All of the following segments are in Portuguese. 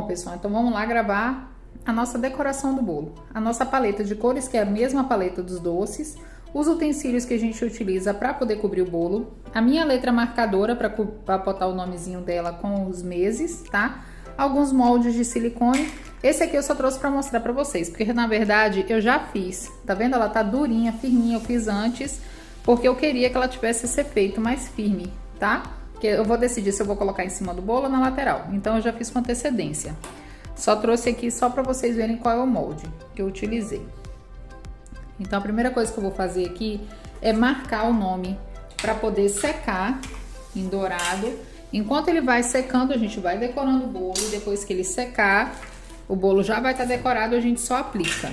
pessoal, então vamos lá gravar a nossa decoração do bolo. A nossa paleta de cores, que é a mesma paleta dos doces, os utensílios que a gente utiliza para poder cobrir o bolo, a minha letra marcadora para botar o nomezinho dela com os meses, tá? Alguns moldes de silicone. Esse aqui eu só trouxe para mostrar para vocês, porque na verdade eu já fiz. Tá vendo? Ela tá durinha, firminha, eu fiz antes, porque eu queria que ela tivesse esse efeito mais firme, tá? Que eu vou decidir se eu vou colocar em cima do bolo ou na lateral. Então eu já fiz com antecedência. Só trouxe aqui só para vocês verem qual é o molde que eu utilizei. Então a primeira coisa que eu vou fazer aqui é marcar o nome para poder secar em dourado. Enquanto ele vai secando, a gente vai decorando o bolo e depois que ele secar, o bolo já vai estar decorado, a gente só aplica.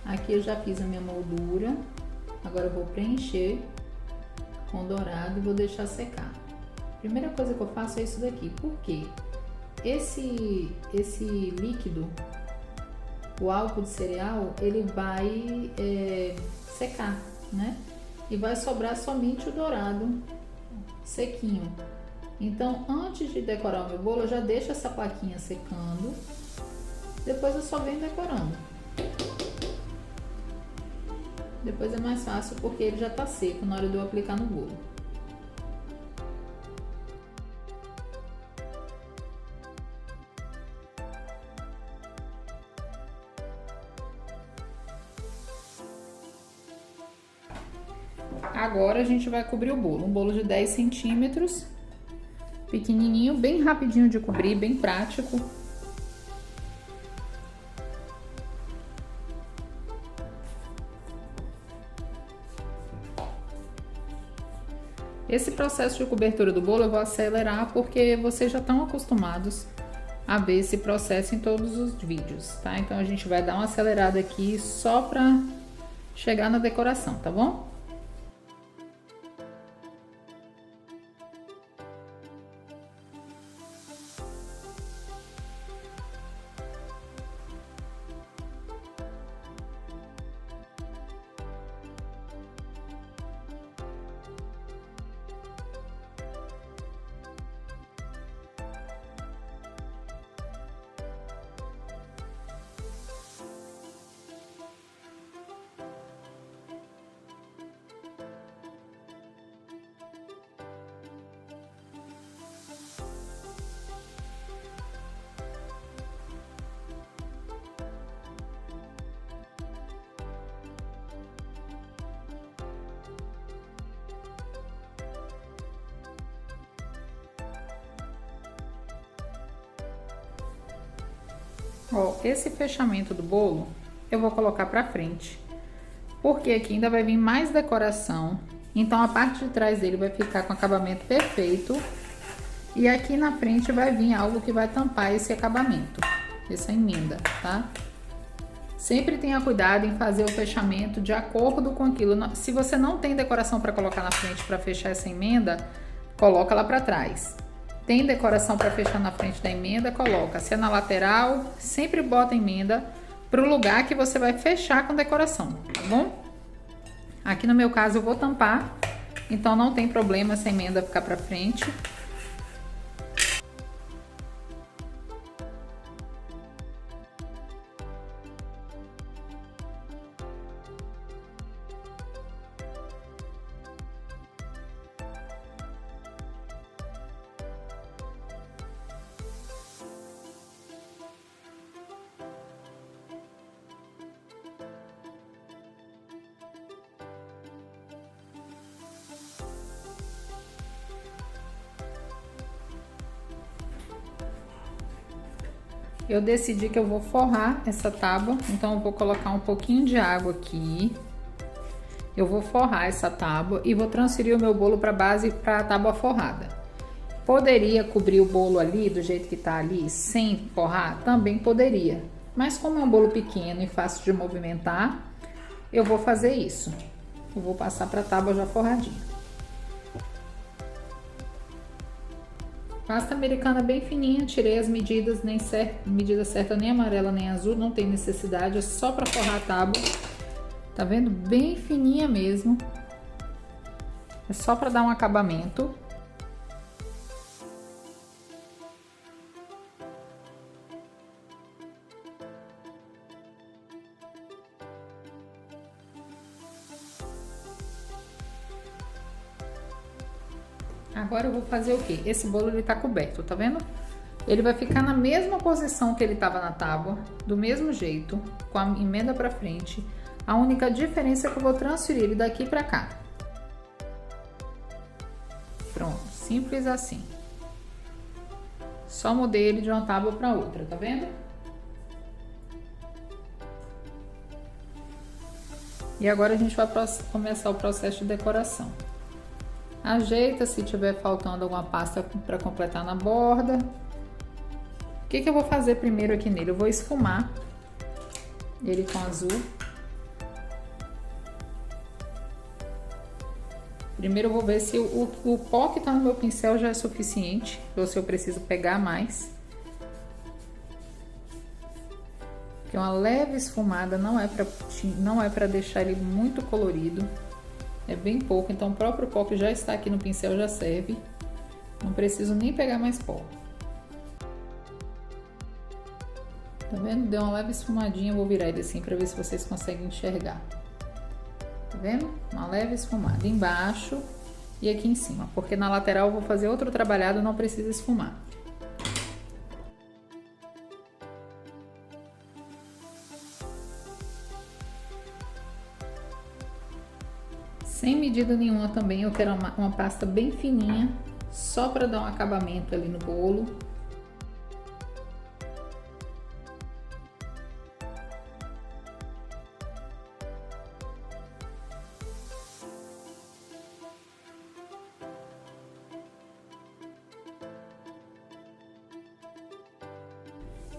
Aqui eu já fiz a minha moldura, agora eu vou preencher com dourado e vou deixar secar. Primeira coisa que eu faço é isso daqui, porque esse líquido, o álcool de cereal, ele vai secar, né? E vai sobrar somente o dourado sequinho. Então, antes de decorar o meu bolo, eu já deixo essa plaquinha secando, depois eu só venho decorando. Depois é mais fácil porque ele já tá seco na hora de eu aplicar no bolo. Agora a gente vai cobrir o bolo. Um bolo de 10 centímetros, pequenininho, bem rapidinho de cobrir, bem prático. Esse processo de cobertura do bolo eu vou acelerar porque vocês já estão acostumados a ver esse processo em todos os vídeos, tá? Então a gente vai dar uma acelerada aqui só para chegar na decoração, tá bom? Ó, esse fechamento do bolo eu vou colocar pra frente, porque aqui ainda vai vir mais decoração, então a parte de trás dele vai ficar com acabamento perfeito e aqui na frente vai vir algo que vai tampar esse acabamento, essa emenda, tá? Sempre tenha cuidado em fazer o fechamento de acordo com aquilo. Se você não tem decoração para colocar na frente para fechar essa emenda, coloca lá para trás. Tem decoração para fechar na frente da emenda, coloca. Se é na lateral, sempre bota a emenda pro lugar que você vai fechar com decoração, tá bom? Aqui no meu caso eu vou tampar, então não tem problema essa emenda ficar pra frente. eu decidi que eu vou forrar essa tábua, então eu vou colocar um pouquinho de água aqui. Eu vou forrar essa tábua e vou transferir o meu bolo para base, para a tábua forrada. Poderia cobrir o bolo ali, do jeito que tá ali, sem forrar? Também poderia. Mas como é um bolo pequeno e fácil de movimentar, eu vou fazer isso. Eu vou passar para a tábua já forradinha. Pasta americana bem fininha, tirei as medidas, medida certa nem amarela nem azul, não tem necessidade, é só para forrar a tábua. Tá vendo? Bem fininha mesmo. É só para dar um acabamento. Agora eu vou fazer o quê? Esse bolo ele tá coberto, tá vendo? Ele vai ficar na mesma posição que ele tava na tábua, do mesmo jeito, com a emenda pra frente. A única diferença é que eu vou transferir ele daqui pra cá. Pronto, simples assim. Só mudei ele de uma tábua pra outra, tá vendo? E agora a gente vai começar o processo de decoração. Ajeita se tiver faltando alguma pasta para completar na borda. O que eu vou fazer primeiro aqui nele? Eu vou esfumar ele com azul. Primeiro eu vou ver se o pó que tá no meu pincel já é suficiente, ou se eu preciso pegar mais. Porque uma leve esfumada não é para deixar ele muito colorido. É bem pouco, então o próprio pó que já está aqui no pincel já serve. Não preciso nem pegar mais pó. Tá vendo? Deu uma leve esfumadinha, eu vou virar ele assim para ver se vocês conseguem enxergar. Tá vendo? Uma leve esfumada embaixo e aqui em cima, porque na lateral eu vou fazer outro trabalhado, não precisa esfumar. Sem medida nenhuma também, eu quero uma pasta bem fininha, só para dar um acabamento ali no bolo.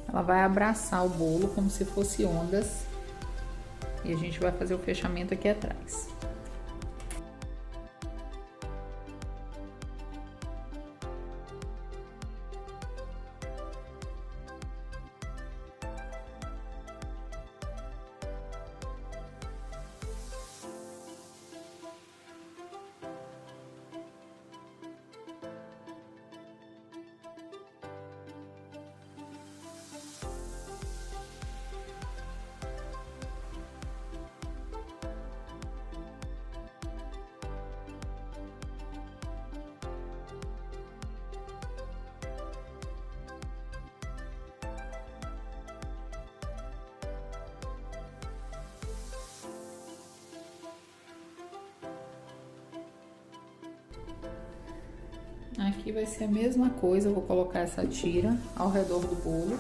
Ela vai abraçar o bolo como se fosse ondas e a gente vai fazer o fechamento aqui atrás. Aqui vai ser a mesma coisa, eu vou colocar essa tira ao redor do bolo,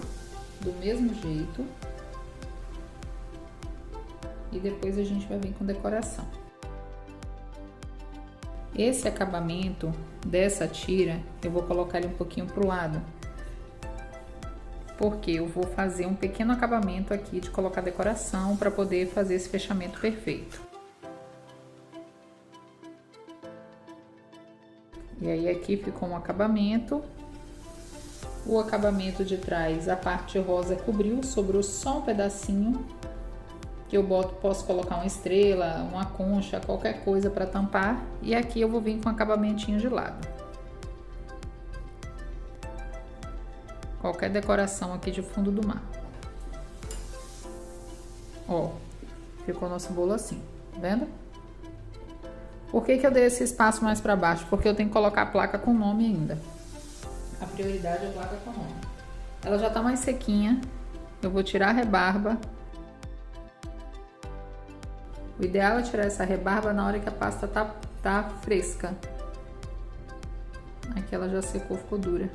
do mesmo jeito. E depois a gente vai vir com decoração. Esse acabamento dessa tira, eu vou colocar ele um pouquinho pro lado. Porque eu vou fazer um pequeno acabamento aqui de colocar decoração para poder fazer esse fechamento perfeito. E aí aqui ficou um acabamento. O acabamento de trás, a parte rosa cobriu, sobrou só um pedacinho que eu posso colocar uma estrela, uma concha, qualquer coisa para tampar. E aqui eu vou vir com acabamentinho de lado. Qualquer decoração aqui de fundo do mar. Ó, ficou nosso bolo assim, tá vendo? Por que eu dei esse espaço mais para baixo? Porque eu tenho que colocar a placa com nome ainda. A prioridade é a placa com nome. Ela já tá mais sequinha. Eu vou tirar a rebarba. O ideal é tirar essa rebarba na hora que a pasta tá fresca. Aqui ela já secou, ficou dura.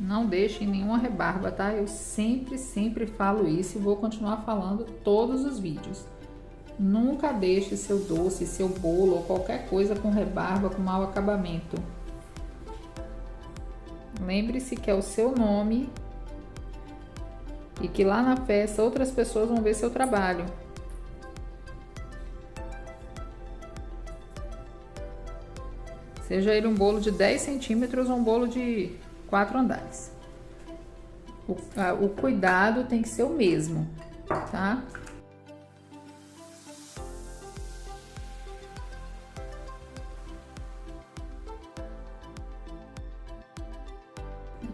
Não deixem nenhuma rebarba, tá? Eu sempre falo isso e vou continuar falando todos os vídeos. Nunca deixe seu doce, seu bolo ou qualquer coisa com rebarba, com mau acabamento. Lembre-se que é o seu nome e que lá na festa outras pessoas vão ver seu trabalho. Seja ele um bolo de 10 centímetros ou um bolo de 4 andares. O cuidado tem que ser o mesmo, tá?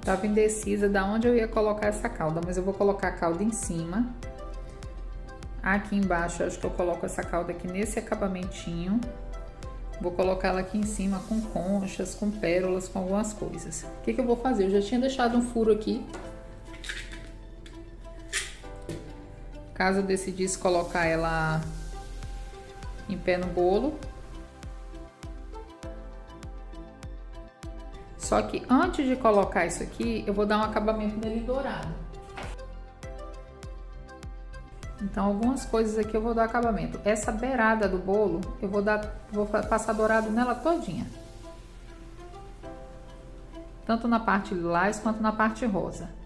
Tava indecisa de onde eu ia colocar essa calda, mas eu vou colocar a calda em cima. Aqui embaixo, eu acho que eu coloco essa calda aqui nesse acabamentinho. Vou colocar ela aqui em cima com conchas, com pérolas, com algumas coisas. O que eu vou fazer? Eu já tinha deixado um furo aqui. Caso eu decidisse colocar ela em pé no bolo. Só que antes de colocar isso aqui, eu vou dar um acabamento nele dourado. Então, algumas coisas aqui eu vou dar acabamento. Essa beirada do bolo, eu vou passar dourado nela todinha. Tanto na parte lilás quanto na parte rosa.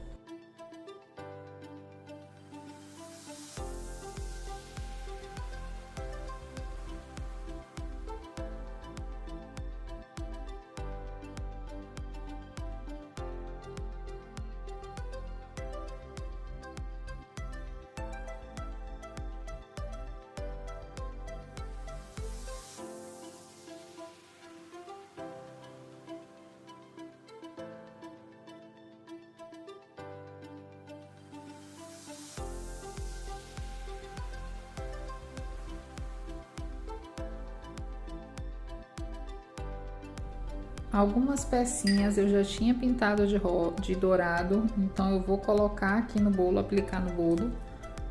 Algumas pecinhas eu já tinha pintado de dourado, então eu vou colocar aqui no bolo, aplicar no bolo.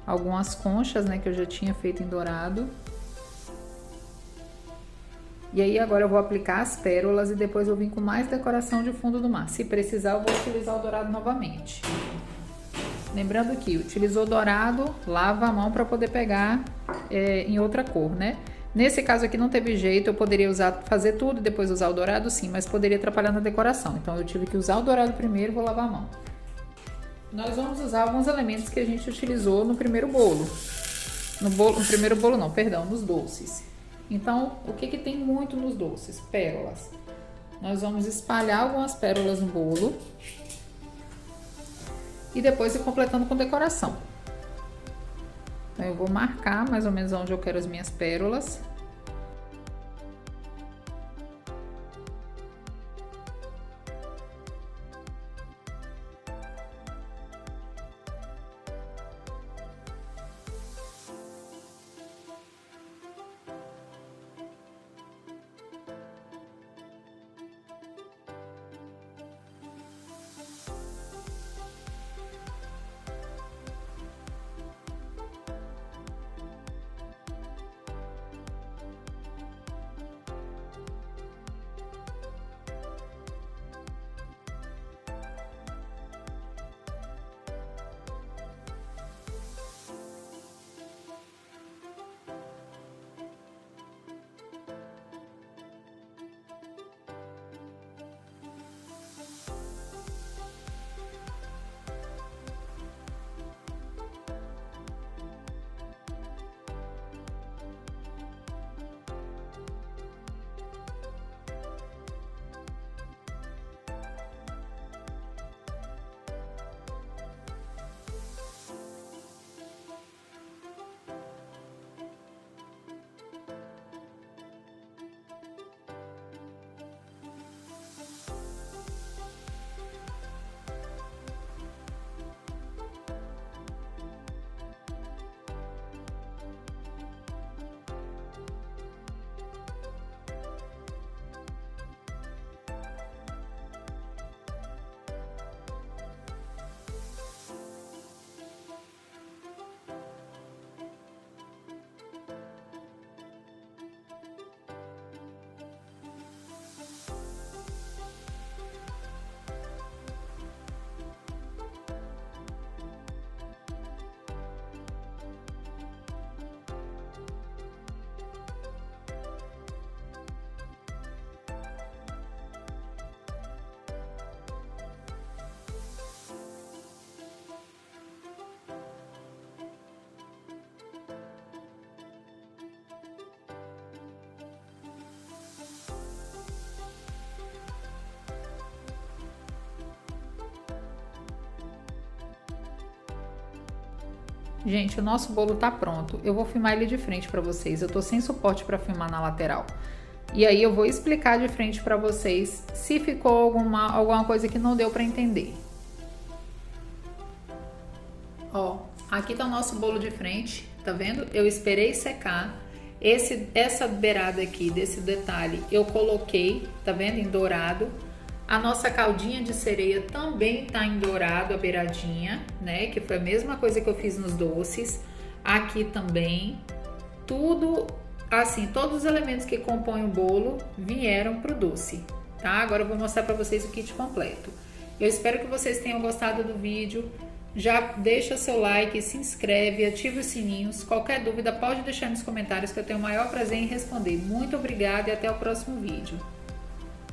Algumas conchas, né, que eu já tinha feito em dourado. E aí agora eu vou aplicar as pérolas e depois eu vim com mais decoração de fundo do mar. Se precisar, eu vou utilizar o dourado novamente. Lembrando que utilizou dourado, lava a mão para poder pegar em outra cor, né? Nesse caso aqui não teve jeito, eu poderia fazer tudo e depois usar o dourado sim, mas poderia atrapalhar na decoração. Então eu tive que usar o dourado primeiro e vou lavar a mão. Nós vamos usar alguns elementos que a gente utilizou no primeiro bolo. No primeiro bolo não, perdão, nos doces. Então, o que tem muito nos doces? Pérolas. Nós vamos espalhar algumas pérolas no bolo. E depois ir completando com decoração. Então, eu vou marcar mais ou menos onde eu quero as minhas pérolas. Gente, o nosso bolo tá pronto. Eu vou filmar ele de frente pra vocês. Eu tô sem suporte pra filmar na lateral. E aí eu vou explicar de frente pra vocês se ficou alguma coisa que não deu pra entender. Ó, aqui tá o nosso bolo de frente, tá vendo? Eu esperei secar. Essa beirada aqui, desse detalhe, eu coloquei, tá vendo? Em dourado. A nossa caldinha de sereia também tá em dourado, a beiradinha, né? Que foi a mesma coisa que eu fiz nos doces. Aqui também. Tudo, assim, todos os elementos que compõem o bolo vieram pro doce, tá? Agora eu vou mostrar pra vocês o kit completo. Eu espero que vocês tenham gostado do vídeo. Já deixa seu like, se inscreve, ativa os sininhos. Qualquer dúvida pode deixar nos comentários que eu tenho o maior prazer em responder. Muito obrigada e até o próximo vídeo.